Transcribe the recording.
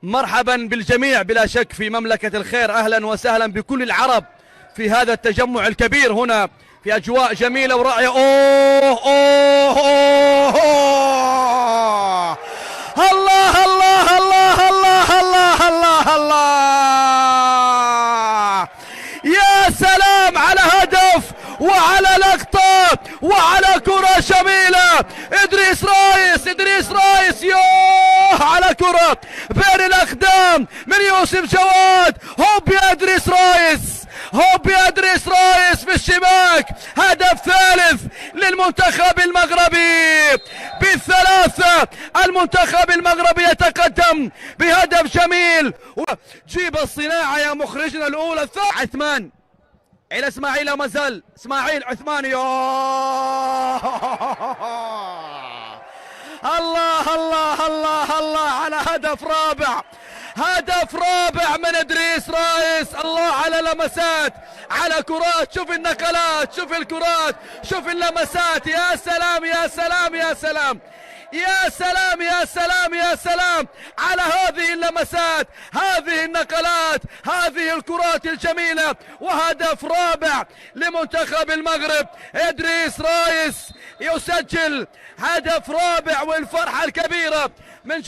مرحبا بالجميع بلا شك في مملكة الخير، أهلا وسهلا بكل العرب في هذا التجمع الكبير هنا في أجواء جميلة ورائعة. أوه أوه أوه أوه الله الله الله الله الله الله الله، يا سلام على هدف وعلى لقطة وعلى كرة جميلة. إدريس رايس يوه على كرة بين الأقدام من يوسف جواد. هوب يا إدريس رايس في الشباك. هدف ثالث للمنتخب المغربي بالثلاثة. المنتخب المغربي يتقدم بهدف جميل. جيب الصناعة يا مخرجنا الأولى. عثمان إلى إسماعيل، ما زال إسماعيل عثمان. الله الله الله الله على هدف رابع من إدريس رايس. الله على لمسات، على كرات، شوف النقلات، شوف الكرات، شوف اللمسات. يا سلام يا سلام يا سلام يا سلام يا سلام يا سلام على هذه اللمسات، هذه النقلات، هذه الكرات الجميلة. وهدف رابع لمنتخب المغرب. إدريس رايس يسجل هدف رابع، والفرحة الكبيرة من